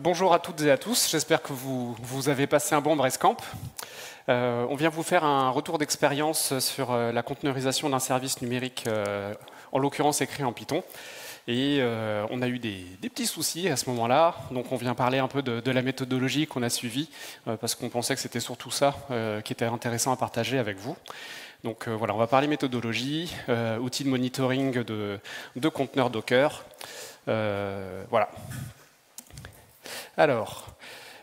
Bonjour à toutes et à tous, j'espère que vous avez passé un bon Brestcamp. On vient vous faire un retour d'expérience sur la conteneurisation d'un service numérique, en l'occurrence écrit en Python. Et on a eu des petits soucis à ce moment-là, donc on vient parler un peu de la méthodologie qu'on a suivie, parce qu'on pensait que c'était surtout ça qui était intéressant à partager avec vous. Donc voilà, on va parler méthodologie, outils de monitoring de conteneurs Docker. Voilà. Alors,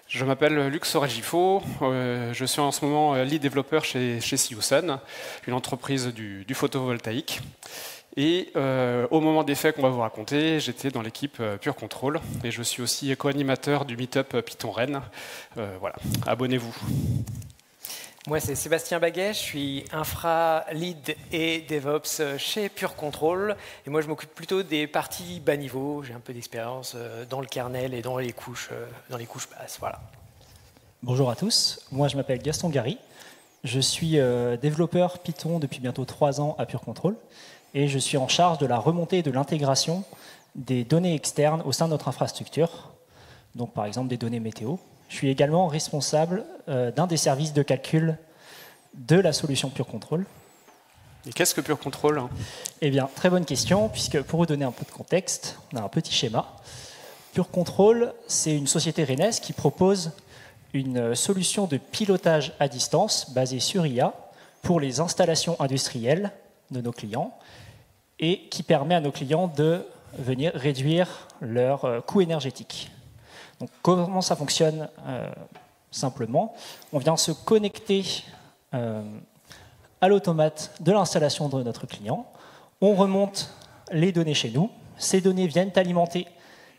je m'appelle Luc Sorel-Gifo, je suis en ce moment lead développeur chez Siousun, une entreprise du photovoltaïque. Et au moment des faits qu'on va vous raconter, j'étais dans l'équipe Pure Control et je suis aussi co-animateur du meet-up Python Rennes. Voilà, abonnez-vous. Moi, c'est Sébastien Baguet, je suis infra, lead et DevOps chez Pure Control. Et moi, je m'occupe plutôt des parties bas niveau. J'ai un peu d'expérience dans le kernel et dans les couches basses. Voilà. Bonjour à tous, moi je m'appelle Gaston Gary. Je suis développeur Python depuis bientôt 3 ans à Pure Control. Et je suis en charge de la remontée et de l'intégration des données externes au sein de notre infrastructure. Donc par exemple des données météo. Je suis également responsable d'un des services de calcul de la solution Pure Control. Et qu'est-ce que Pure Control ? Eh bien, très bonne question, puisque pour vous donner un peu de contexte, on a un petit schéma. Pure Control, c'est une société rennaise qui propose une solution de pilotage à distance basée sur IA pour les installations industrielles de nos clients et qui permet à nos clients de venir réduire leurs coûts énergétiques. Donc, comment ça fonctionne simplement? On vient se connecter à l'automate de l'installation de notre client. On remonte les données chez nous. Ces données viennent alimenter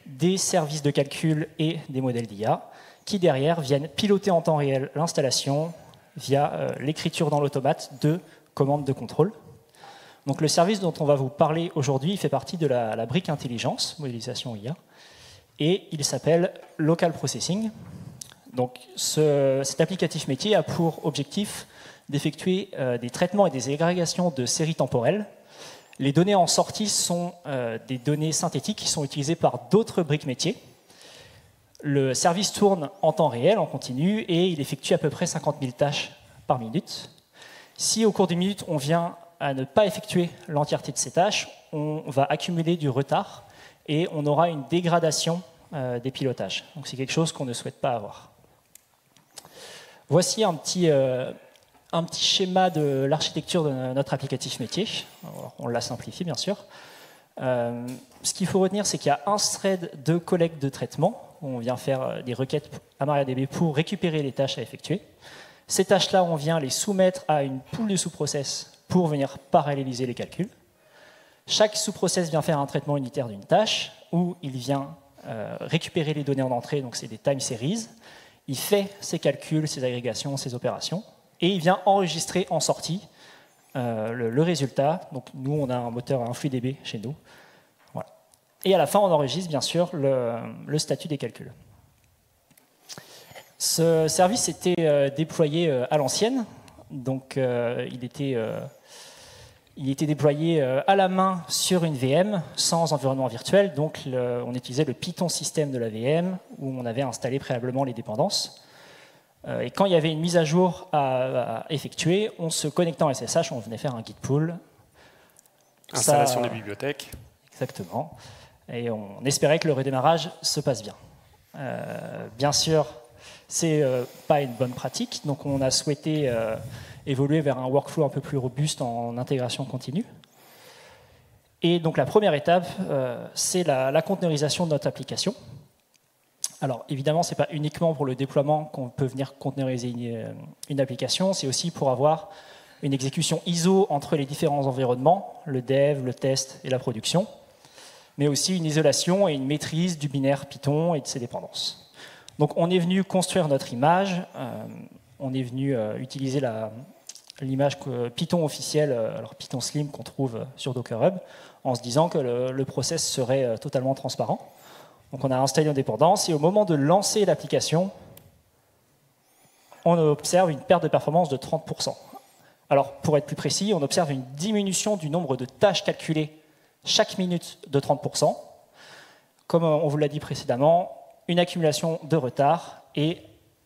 des services de calcul et des modèles d'IA qui, derrière, viennent piloter en temps réel l'installation via l'écriture dans l'automate de commandes de contrôle. Donc, le service dont on va vous parler aujourd'hui fait partie de la brique intelligence, modélisation IA. Et il s'appelle Local Processing. Donc, cet applicatif métier a pour objectif d'effectuer des traitements et des agrégations de séries temporelles. Les données en sortie sont des données synthétiques qui sont utilisées par d'autres briques métiers. Le service tourne en temps réel, en continu, et il effectue à peu près 50 000 tâches par minute. Si au cours d'une minute, on vient à ne pas effectuer l'entièreté de ces tâches, on va accumuler du retard et on aura une dégradation des pilotages. Donc c'est quelque chose qu'on ne souhaite pas avoir. Voici un petit schéma de l'architecture de notre applicatif métier. Alors, on l'a simplifié, bien sûr. Ce qu'il faut retenir, c'est qu'il y a un thread de collecte de traitement. On vient faire des requêtes à MariaDB pour récupérer les tâches à effectuer. Ces tâches-là, on vient les soumettre à une pool de sous-process pour venir paralléliser les calculs. Chaque sous-process vient faire un traitement unitaire d'une tâche où il vient récupérer les données en entrée, donc c'est des time series. Il fait ses calculs, ses agrégations, ses opérations, et il vient enregistrer en sortie le résultat. Donc nous, on a un moteur InfluiDB chez nous. Voilà. Et à la fin, on enregistre bien sûr le statut des calculs. Ce service était déployé à l'ancienne, donc il était déployé à la main sur une VM sans environnement virtuel. Donc, on utilisait le Python système de la VM où on avait installé préalablement les dépendances. Et quand il y avait une mise à jour à effectuer, on se connectait en SSH, on venait faire un git pull. Installation des bibliothèques. Exactement. Et on espérait que le redémarrage se passe bien. Bien sûr, c'est pas une bonne pratique. Donc, on a souhaité évoluer vers un workflow un peu plus robuste en intégration continue. Et donc la première étape, c'est la conteneurisation de notre application. Alors évidemment, ce n'est pas uniquement pour le déploiement qu'on peut venir conteneuriser une application, c'est aussi pour avoir une exécution ISO entre les différents environnements, le dev, le test et la production, mais aussi une isolation et une maîtrise du binaire Python et de ses dépendances. Donc on est venu construire notre image, on est venu utiliser l'image Python officielle, alors Python Slim qu'on trouve sur Docker Hub, en se disant que le process serait totalement transparent. Donc on a installé une dépendance et au moment de lancer l'application, on observe une perte de performance de 30%. Alors pour être plus précis, on observe une diminution du nombre de tâches calculées chaque minute de 30%. Comme on vous l'a dit précédemment, une accumulation de retard et,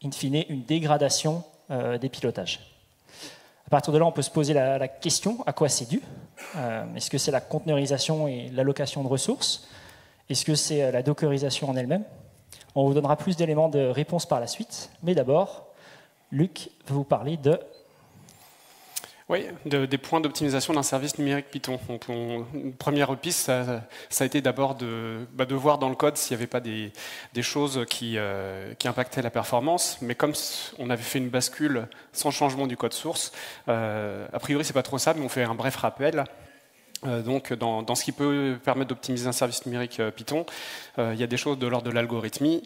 in fine, une dégradation des pilotages. À partir de là, on peut se poser la question, à quoi c'est dû? Est-ce que c'est la conteneurisation et l'allocation de ressources? Est-ce que c'est la dockerisation en elle-même? On vous donnera plus d'éléments de réponse par la suite, mais d'abord, Luc va vous parler de... Oui, des points d'optimisation d'un service numérique Python. Donc, une première piste, ça a été d'abord de voir dans le code s'il n'y avait pas des choses qui impactaient la performance. Mais comme on avait fait une bascule sans changement du code source, a priori, c'est pas trop ça, mais on fait un bref rappel. Donc, dans ce qui peut permettre d'optimiser un service numérique Python, il y a des choses de l'ordre de l'algorithmie,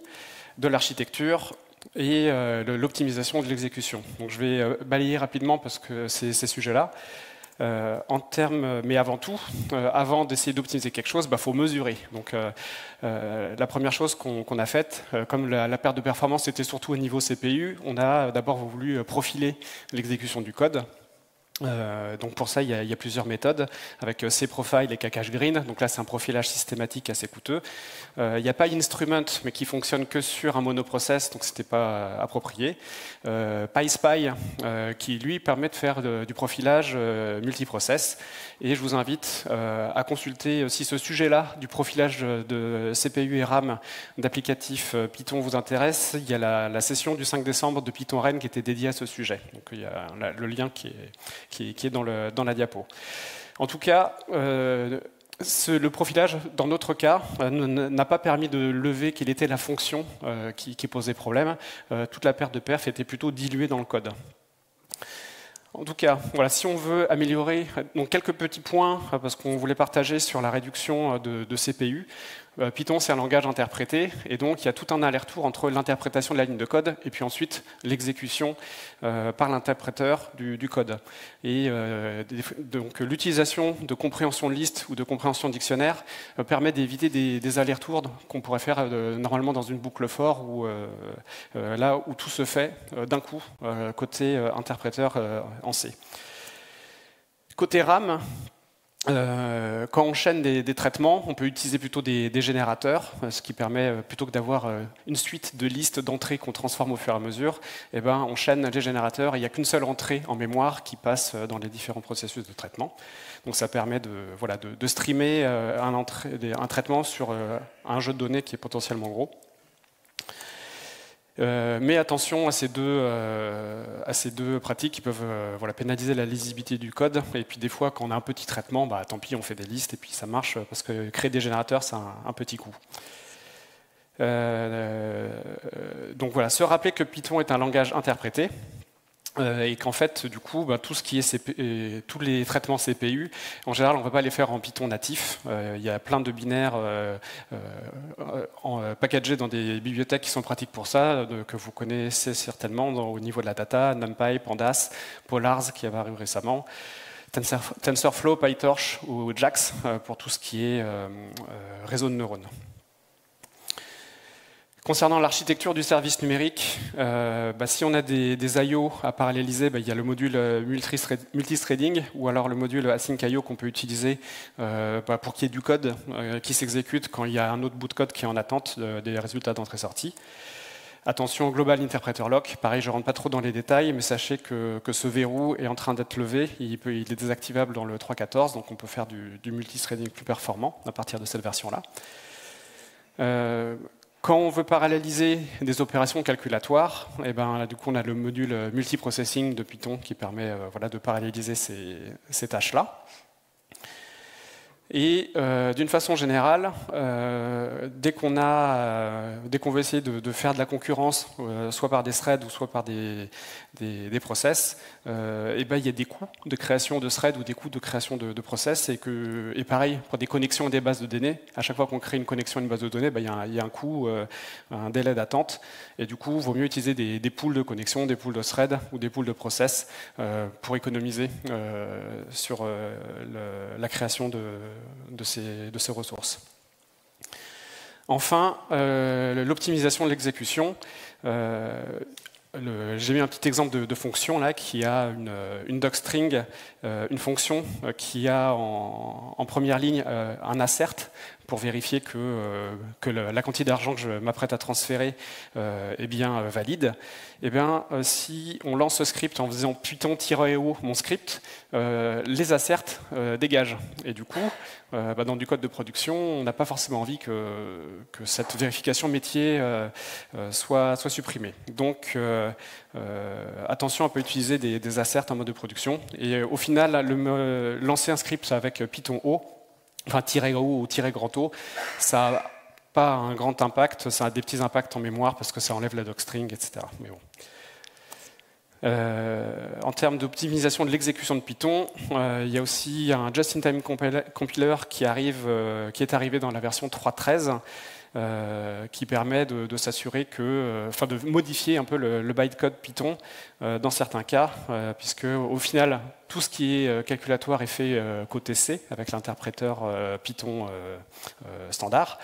de l'architecture, et l'optimisation de l'exécution. Donc je vais balayer rapidement parce que c'est ces sujets-là. Mais avant tout, avant d'essayer d'optimiser quelque chose, faut mesurer. Donc la première chose qu'on a faite, comme la perte de performance était surtout au niveau CPU, on a d'abord voulu profiler l'exécution du code. Donc pour ça, il y a plusieurs méthodes avec cProfile et KCacheGreen. Donc là, c'est un profilage systématique assez coûteux. Il n'y a pas Instrument, mais qui fonctionne que sur un monoprocess, donc c'était pas approprié. PySpy, qui lui permet de faire du profilage multiprocess. Et je vous invite à consulter si ce sujet-là du profilage de CPU et RAM d'applicatifs Python vous intéresse. Il y a la session du 5 décembre de Python Rennes qui était dédiée à ce sujet. Donc il y a le lien qui est dans la diapo. En tout cas, le profilage, dans notre cas, n'a pas permis de lever quelle était la fonction qui posait problème. Toute la perte de perf était plutôt diluée dans le code. En tout cas, voilà, si on veut améliorer, donc quelques petits points, parce qu'on voulait partager sur la réduction de CPU. Python, c'est un langage interprété, et donc il y a tout un aller-retour entre l'interprétation de la ligne de code et puis ensuite l'exécution par l'interpréteur du code. Et donc l'utilisation de compréhension de liste ou de compréhension de dictionnaire permet d'éviter des allers-retours qu'on pourrait faire normalement dans une boucle for, là où tout se fait d'un coup, côté interpréteur en C. Côté RAM, quand on enchaîne des traitements, on peut utiliser plutôt des générateurs, ce qui permet, plutôt que d'avoir une suite de listes d'entrées qu'on transforme au fur et à mesure, on chaîne les générateurs et il n'y a qu'une seule entrée en mémoire qui passe dans les différents processus de traitement. Donc ça permet de streamer un traitement sur un jeu de données qui est potentiellement gros. Mais attention à ces deux pratiques qui peuvent pénaliser la lisibilité du code. Et puis des fois, quand on a un petit traitement, tant pis, on fait des listes et puis ça marche parce que créer des générateurs, c'est un petit coût. Donc voilà, se rappeler que Python est un langage interprété. Et qu'en fait, du coup, tout ce qui est tous les traitements CPU, en général, on ne va pas les faire en Python natif. Il y a plein de binaires packagés dans des bibliothèques qui sont pratiques pour ça, que vous connaissez certainement au niveau de la data, NumPy, Pandas, Polars qui avait arrivé récemment, TensorFlow, PyTorch ou JAX pour tout ce qui est réseau de neurones. Concernant l'architecture du service numérique, si on a des I/O à paralléliser, il y a le module multithreading ou alors le module async I/O qu'on peut utiliser pour qu'il y ait du code qui s'exécute quand il y a un autre bout de code qui est en attente des résultats d'entrée-sortie. Attention, Global Interpreter Lock, pareil, je ne rentre pas trop dans les détails, mais sachez que ce verrou est en train d'être levé, il est désactivable dans le 3.14, donc on peut faire du multithreading plus performant à partir de cette version-là. Quand on veut paralléliser des opérations calculatoires, du coup, on a le module multiprocessing de Python qui permet de paralléliser ces tâches-là. Et d'une façon générale, dès qu'on veut essayer de faire de la concurrence, soit par des threads ou soit par des process, il y a des coûts de création de threads ou des coûts de création de process. Et pareil, pour des connexions et des bases de données, à chaque fois qu'on crée une connexion et une base de données, il y a un coût, un délai d'attente. Et du coup, il vaut mieux utiliser des pools de connexions, des pools de threads ou des pools de process pour économiser sur la création de ces ressources. Enfin, l'optimisation de l'exécution. J'ai mis un petit exemple de fonction là, qui a une docstring, une fonction qui a en première ligne un assert pour vérifier que la quantité d'argent que je m'apprête à transférer est bien valide. Eh bien, si on lance ce script en faisant Python-o mon script, les asserts dégagent. Et du coup, dans du code de production, on n'a pas forcément envie que cette vérification métier soit supprimée. Donc, attention à ne pas utiliser des asserts en mode de production. Et au final, lancer un script avec Python-o, enfin -o ou -O, ça n'a pas un grand impact, ça a des petits impacts en mémoire parce que ça enlève la docstring, etc. Mais bon. En termes d'optimisation de l'exécution de Python, il y a aussi un just-in-time compiler qui est arrivé dans la version 3.13, qui permet de s'assurer de modifier un peu le bytecode Python dans certains cas, puisque au final, tout ce qui est calculatoire est fait côté C avec l'interpréteur Python standard.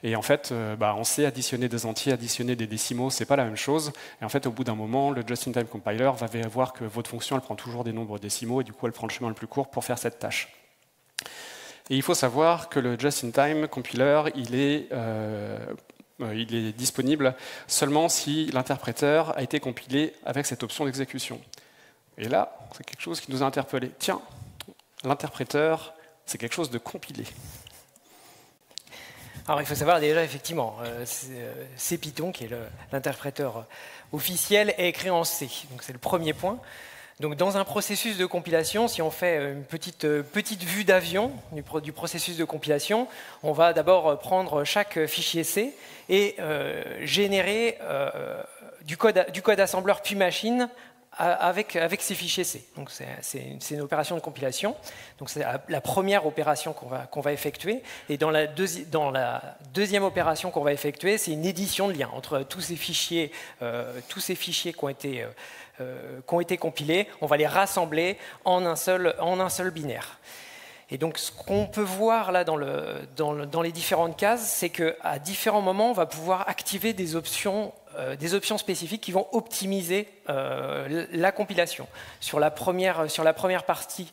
Et en fait, on sait additionner des entiers, additionner des décimaux, c'est pas la même chose. Et en fait, au bout d'un moment, le just-in-time compiler va voir que votre fonction, elle prend toujours des nombres décimaux, et du coup, elle prend le chemin le plus court pour faire cette tâche. Et il faut savoir que le just-in-time compiler, il est disponible seulement si l'interpréteur a été compilé avec cette option d'exécution. Et là, c'est quelque chose qui nous a interpellés. Tiens, l'interpréteur, c'est quelque chose de compilé. Alors il faut savoir déjà, effectivement, c'est Python qui est l'interpréteur officiel est écrit en C. Donc c'est le premier point. Donc dans un processus de compilation, si on fait une petite vue d'avion du processus de compilation, on va d'abord prendre chaque fichier C et générer du code assembleur puis machine avec ces fichiers C. Donc c'est une opération de compilation. Donc c'est la première opération qu'on va effectuer. Et dans la deuxième opération qu'on va effectuer, c'est une édition de lien entre tous ces fichiers qui ont été compilés. On va les rassembler en un seul binaire. Et donc, ce qu'on peut voir là dans les différentes cases, c'est qu'à différents moments, on va pouvoir activer des options spécifiques qui vont optimiser la compilation. Sur la première partie,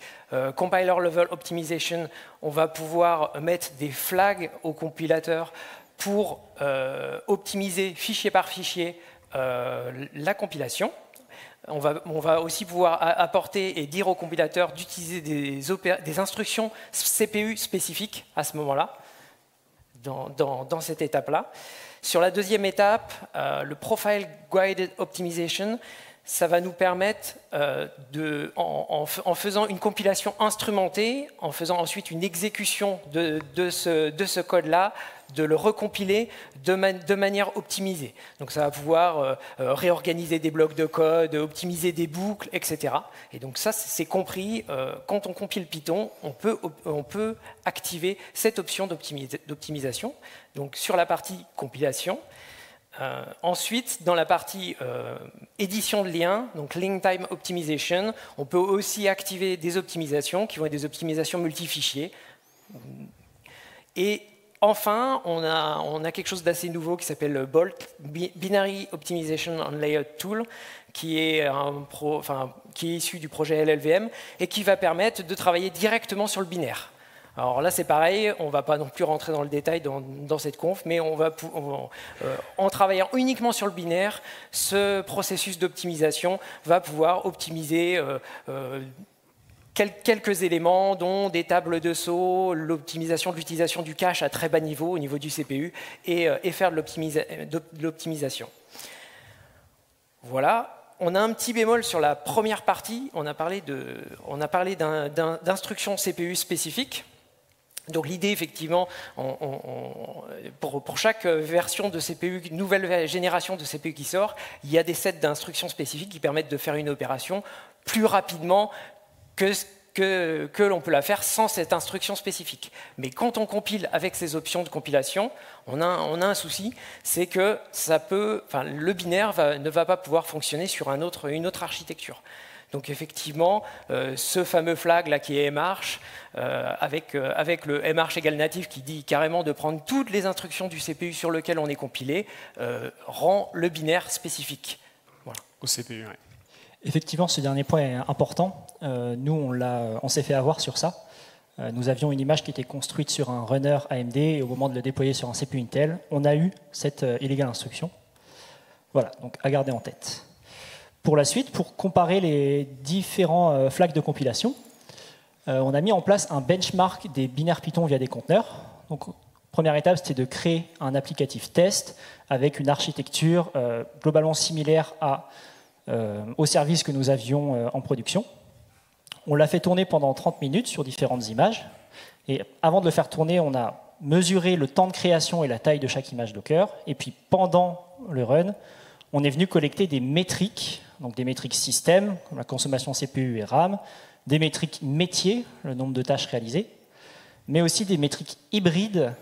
Compiler Level Optimization, on va pouvoir mettre des flags au compilateur pour optimiser fichier par fichier la compilation. On va aussi pouvoir apporter et dire au compilateur d'utiliser des instructions CPU spécifiques à ce moment-là, dans cette étape-là. Sur la deuxième étape, le Profile Guided Optimization, ça va nous permettre, en faisant une compilation instrumentée, en faisant ensuite une exécution de ce code-là, de le recompiler de manière optimisée. Donc ça va pouvoir réorganiser des blocs de code, optimiser des boucles, etc. Et donc ça, c'est compris. Quand on compile Python, on peut activer cette option d'optimisation. Donc sur la partie compilation. Ensuite, dans la partie édition de liens, donc Link Time Optimization, on peut aussi activer des optimisations qui vont être des optimisations multifichiers. Et enfin, on a quelque chose d'assez nouveau qui s'appelle BOLT, Binary Optimization on Layout Tool, qui est issu du projet LLVM et qui va permettre de travailler directement sur le binaire. Alors là, c'est pareil, on ne va pas non plus rentrer dans le détail dans cette conf, mais en travaillant uniquement sur le binaire, ce processus d'optimisation va pouvoir optimiser quelques éléments, dont des tables de saut, l'optimisation de l'utilisation du cache à très bas niveau, au niveau du CPU, et faire de l'optimisation. Voilà. On a un petit bémol sur la première partie. On a parlé d'instructions CPU spécifiques. Donc l'idée, effectivement, pour chaque version de CPU, nouvelle génération de CPU qui sort, il y a des sets d'instructions spécifiques qui permettent de faire une opération plus rapidement que l'on peut la faire sans cette instruction spécifique. Mais quand on compile avec ces options de compilation, on a un souci, c'est que le binaire ne va pas pouvoir fonctionner sur une autre architecture. Donc effectivement, ce fameux flag là qui est marche, avec le marche égale natif qui dit carrément de prendre toutes les instructions du CPU sur lequel on est compilé, rend le binaire spécifique. Voilà. Au CPU, oui. Effectivement, ce dernier point est important. Nous, on s'est fait avoir sur ça. Nous avions une image qui était construite sur un runner AMD et au moment de le déployer sur un CPU Intel, on a eu cette illégale instruction. Voilà, donc à garder en tête. Pour la suite, pour comparer les différents flags de compilation, on a mis en place un benchmark des binaires Python via des conteneurs. Donc, première étape, c'était de créer un applicatif test avec une architecture globalement similaire au service que nous avions en production. On l'a fait tourner pendant 30 minutes sur différentes images. Et avant de le faire tourner, on a mesuré le temps de création et la taille de chaque image Docker. Et puis pendant le run, on est venu collecter des métriques, donc des métriques système, comme la consommation CPU et RAM, des métriques métiers, le nombre de tâches réalisées, mais aussi des métriques hybrides,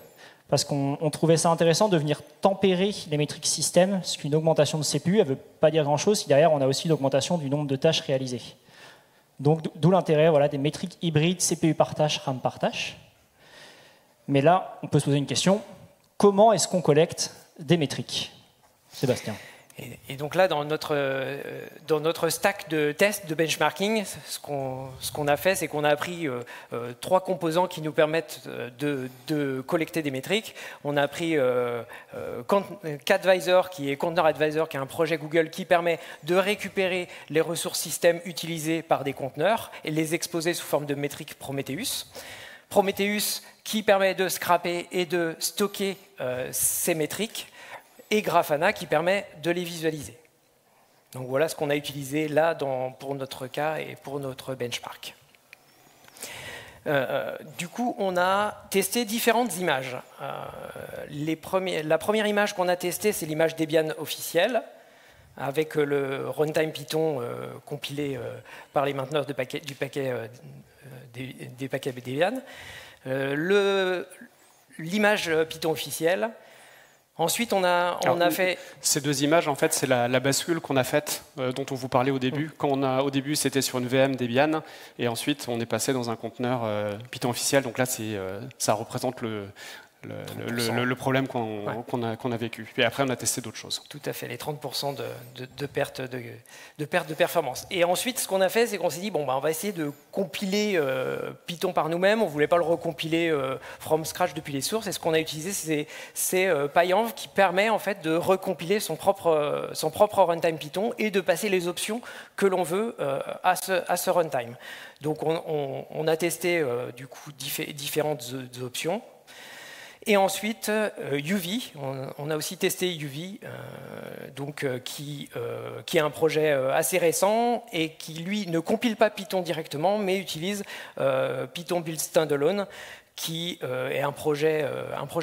parce qu'on trouvait ça intéressant de venir tempérer les métriques système, parce qu'une augmentation de CPU, elle ne veut pas dire grand-chose si derrière on a aussi une augmentation du nombre de tâches réalisées. Donc d'où l'intérêt des métriques hybrides, CPU par tâche, RAM par tâche. Mais là, on peut se poser une question, comment est-ce qu'on collecte des métriques? Sébastien. Et donc là, dans notre stack de tests, de benchmarking, ce qu'on a fait, c'est qu'on a pris 3 composants qui nous permettent de collecter des métriques. On a pris Cadvisor, qui est Container Advisor, qui est un projet Google qui permet de récupérer les ressources système utilisées par des conteneurs et les exposer sous forme de métriques Prometheus. Prometheus qui permet de scraper et de stocker ces métriques, et Grafana qui permet de les visualiser. Donc voilà ce qu'on a utilisé là pour notre cas et pour notre benchmark. Du coup, on a testé différentes images. La première image qu'on a testée, c'est l'image Debian officielle, avec le runtime Python compilé par les mainteneurs des paquets Debian. L'image Python officielle. Ensuite, on a fait... Ces 2 images, en fait, c'est la bascule qu'on a faite, dont on vous parlait au début. Au début, c'était sur une VM Debian, et ensuite, on est passé dans un conteneur Python officiel. Donc là, ça représente le problème qu'on a vécu. Et après, on a testé d'autres choses. Tout à fait, les 30% de perte de performance. Et ensuite, ce qu'on a fait, c'est qu'on s'est dit, on va essayer de compiler Python par nous-mêmes. On ne voulait pas le recompiler from scratch depuis les sources. Et ce qu'on a utilisé, c'est PyEnv qui permet en fait de recompiler son propre runtime Python et de passer les options que l'on veut à ce runtime. Donc, on a testé du coup différentes options. Et ensuite, UV, on a aussi testé UV, qui est un projet assez récent et qui, lui, ne compile pas Python directement, mais utilise Python Build Standalone, qui est un projet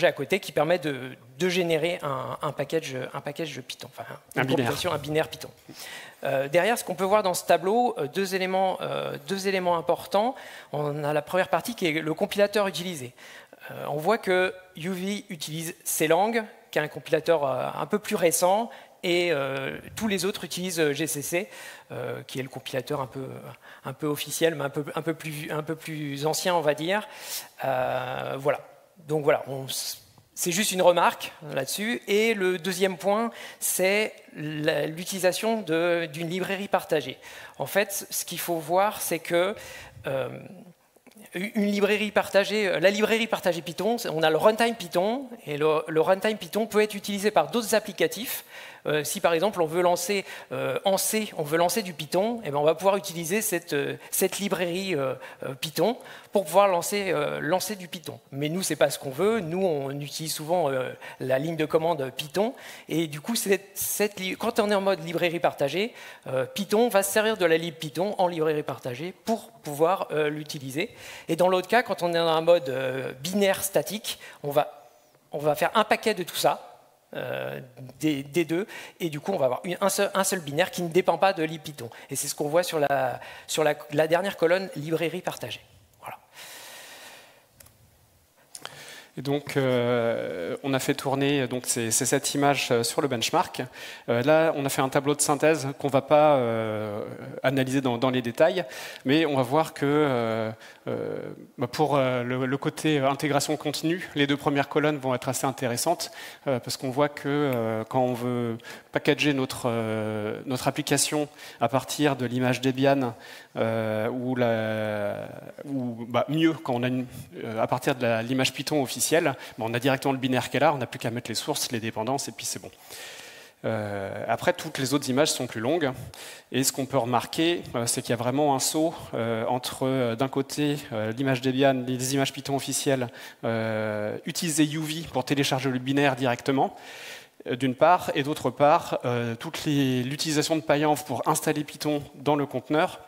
à côté qui permet de générer un package de Python, enfin un binaire Python. Derrière, ce qu'on peut voir dans ce tableau, deux éléments importants. On a la première partie qui est le compilateur utilisé. On voit que UV utilise CLang, qui est un compilateur un peu plus récent, et tous les autres utilisent GCC, qui est le compilateur un peu officiel, mais un peu plus ancien, on va dire. Voilà. Donc voilà, c'est juste une remarque là-dessus. Et le deuxième point, c'est l'utilisation d'une librairie partagée. En fait, ce qu'il faut voir, c'est que une librairie partagée, la librairie partagée Python, on a le runtime Python, et le runtime Python peut être utilisé par d'autres applicatifs. Si par exemple on veut lancer en C, on veut lancer du Python, et bien on va pouvoir utiliser cette librairie Python pour pouvoir lancer du Python. Mais nous, c'est pas ce qu'on veut. Nous, on utilise souvent la ligne de commande Python, et du coup, quand on est en mode librairie partagée, Python va se servir de la lib Python en librairie partagée pour pouvoir l'utiliser. Et dans l'autre cas, quand on est dans un mode binaire statique, on va faire un paquet de tout ça. Des deux, et du coup on va avoir un seul binaire qui ne dépend pas de libPython. Et c'est ce qu'on voit sur la dernière colonne librairie partagée. Voilà. Et donc, on a fait tourner donc, cette image sur le benchmark. Là, on a fait un tableau de synthèse qu'on ne va pas analyser dans les détails, mais on va voir que pour le côté intégration continue, les 2 premières colonnes vont être assez intéressantes, parce qu'on voit que quand on veut packager notre application à partir de l'image Debian, ou mieux, quand on a à partir de l'image Python officielle, on a directement le binaire qui est là, on n'a plus qu'à mettre les sources, les dépendances, et puis c'est bon. Après, toutes les autres images sont plus longues, et ce qu'on peut remarquer, c'est qu'il y a vraiment un saut entre, d'un côté, l'image Debian, les images Python officielles, utiliser UV pour télécharger le binaire directement, d'une part, et d'autre part, toute l'utilisation de PyEnv pour installer Python dans le conteneur.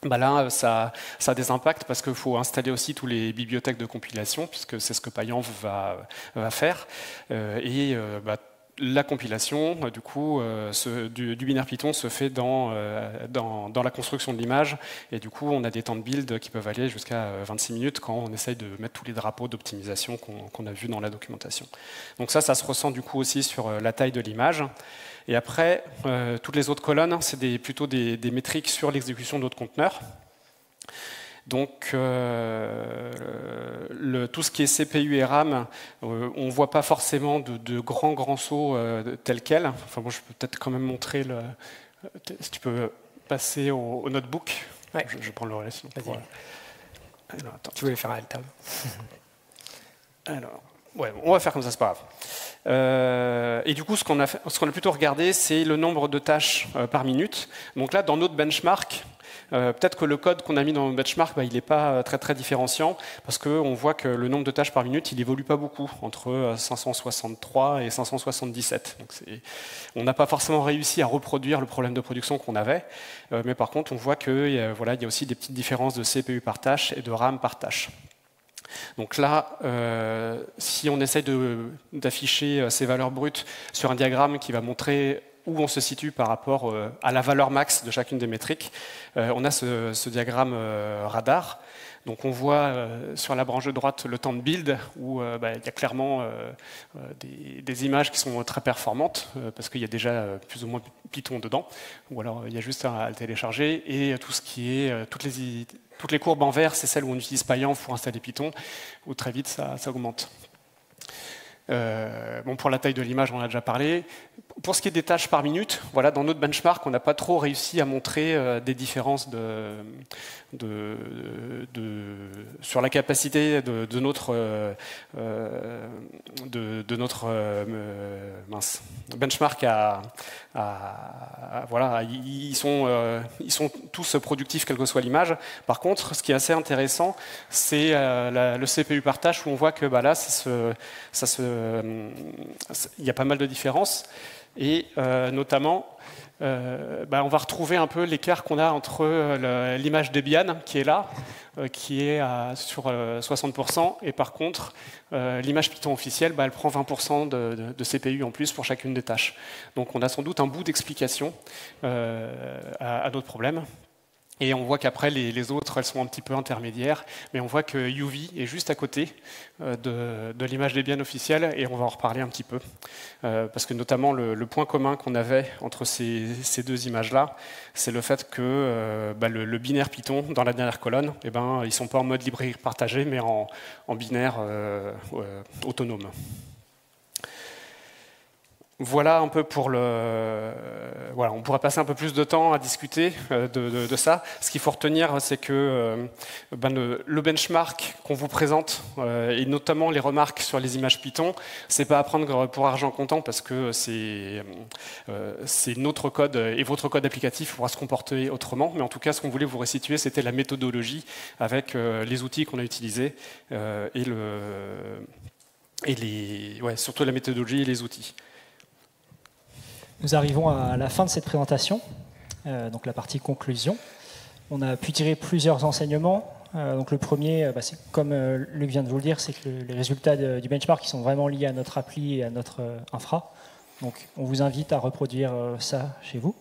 Là, ça a des impacts parce qu'il faut installer aussi toutes les bibliothèques de compilation, puisque c'est ce que PyEnv va faire. La compilation, du coup, du binaire Python se fait dans la construction de l'image, et du coup, on a des temps de build qui peuvent aller jusqu'à 26 minutes quand on essaye de mettre tous les drapeaux d'optimisation qu'on a vus dans la documentation. Donc ça se ressent du coup aussi sur la taille de l'image. Et après, toutes les autres colonnes, c'est plutôt des métriques sur l'exécution de notre conteneur. Donc, tout ce qui est CPU et RAM, on ne voit pas forcément de grands sauts tels quels. Enfin, bon, je peux peut-être quand même montrer si tu peux passer au notebook. Ouais. Je prends le relais. Alors, tu voulais faire un alt-tab. Alors, ouais, on va faire comme ça, c'est pas grave. Et du coup, ce qu'on a plutôt regardé, c'est le nombre de tâches par minute. Donc là, dans notre benchmark, peut-être que le code qu'on a mis dans le benchmark, il n'est pas très différenciant, parce qu'on voit que le nombre de tâches par minute, il évolue pas beaucoup, entre 563 et 577. Donc on n'a pas forcément réussi à reproduire le problème de production qu'on avait, mais par contre, on voit qu'il y a aussi des petites différences de CPU par tâche et de RAM par tâche. Donc là, si on essaie d'afficher ces valeurs brutes sur un diagramme qui va montrer où on se situe par rapport à la valeur max de chacune des métriques, on a ce diagramme radar. Donc on voit sur la branche de droite le temps de build, où il y a clairement des images qui sont très performantes, parce qu'il y a déjà plus ou moins Python dedans, ou alors il y a juste à le télécharger, et tout ce qui est toutes les courbes en vert, c'est celles où on utilise PyEnv pour installer Python, où très vite ça augmente. Pour la taille de l'image, on en a déjà parlé. Pour ce qui est des tâches par minute, dans notre benchmark, on n'a pas trop réussi à montrer des différences sur la capacité de notre benchmark ils sont tous productifs quelle que soit l'image. Par contre, ce qui est assez intéressant, c'est le CPU par tâche, où on voit que là, il y a pas mal de différences, et notamment on va retrouver un peu l'écart qu'on a entre l'image Debian qui est là, qui est sur 60%, et par contre l'image Python officielle, elle prend 20% de CPU en plus pour chacune des tâches. Donc on a sans doute un bout d'explication à notre problème. Et on voit qu'après, les autres, elles sont un petit peu intermédiaires, mais on voit que UV est juste à côté de l'image Debian officielle, et on va en reparler un petit peu. Parce que notamment, le point commun qu'on avait entre ces deux images-là, c'est le fait que le binaire Python, dans la dernière colonne, ils ne sont pas en mode librairie partagée, mais en binaire autonome. Voilà un peu pour on pourrait passer un peu plus de temps à discuter de ça. Ce qu'il faut retenir, c'est que le benchmark qu'on vous présente, et notamment les remarques sur les images Python, c'est pas à prendre pour argent comptant, parce que c'est notre code, et votre code applicatif pourra se comporter autrement. Mais en tout cas, ce qu'on voulait vous restituer, c'était la méthodologie avec les outils qu'on a utilisés, surtout la méthodologie et les outils. Nous arrivons à la fin de cette présentation, donc la partie conclusion. On a pu tirer plusieurs enseignements. Donc le premier, c'est comme Luc vient de vous le dire, c'est que les résultats du benchmark sont vraiment liés à notre appli et à notre infra. Donc on vous invite à reproduire ça chez vous.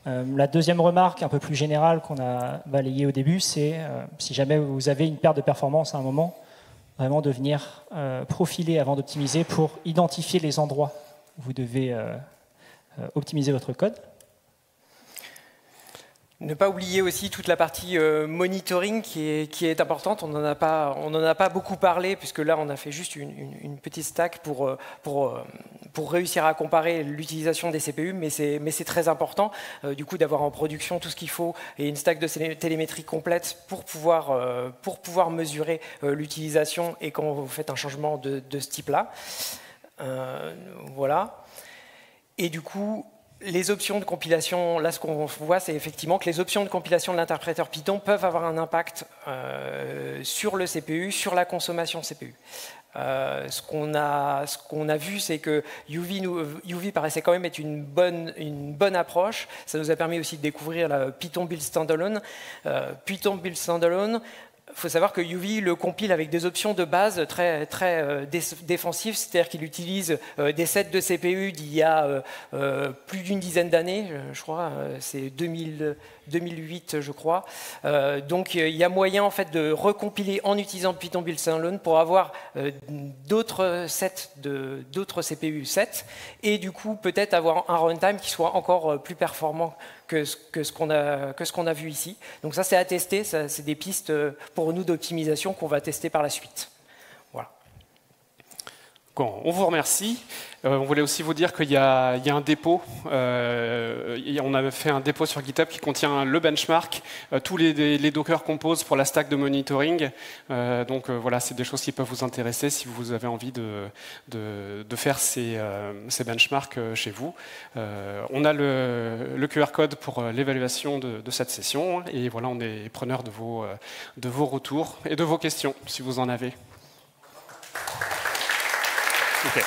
La deuxième remarque, un peu plus générale, qu'on a balayée au début, c'est si jamais vous avez une perte de performance à un moment, vraiment de venir profiler avant d'optimiser pour identifier les endroits où vous devez optimiser votre code. Ne pas oublier aussi toute la partie monitoring qui est importante. On n'en a pas beaucoup parlé, puisque là, on a fait juste une petite stack pour réussir à comparer l'utilisation des CPU, mais c'est très important, du coup, d'avoir en production tout ce qu'il faut et une stack de télémétrie complète pour pouvoir mesurer l'utilisation et quand vous faites un changement de ce type-là. Voilà. Et du coup, les options de compilation, là ce qu'on voit, c'est effectivement que les options de compilation de l'interpréteur Python peuvent avoir un impact sur le CPU, sur la consommation CPU. Ce qu'on a vu, c'est que UV paraissait quand même être une bonne approche. Ça nous a permis aussi de découvrir la Python Build Standalone. Python Build Standalone, il faut savoir que UV le compile avec des options de base très défensives, c'est-à-dire qu'il utilise des sets de CPU d'il y a plus d'une dizaine d'années, je crois, c'est 2008, je crois. Donc il y a moyen en fait de recompiler en utilisant Python Build Standalone pour avoir d'autres CPU sets et du coup peut-être avoir un runtime qui soit encore plus performant que ce qu'on a vu ici. Donc ça c'est à tester, c'est des pistes pour nous d'optimisation qu'on va tester par la suite. Voilà. Bon, on vous remercie. On voulait aussi vous dire qu'il y a un dépôt. On avait fait un dépôt sur GitHub qui contient le benchmark, tous les Docker Compose pour la stack de monitoring. Donc voilà, c'est des choses qui peuvent vous intéresser si vous avez envie de faire ces benchmarks chez vous. On a le QR code pour l'évaluation de cette session. Et voilà, on est preneur de vos retours et de vos questions, si vous en avez. Okay.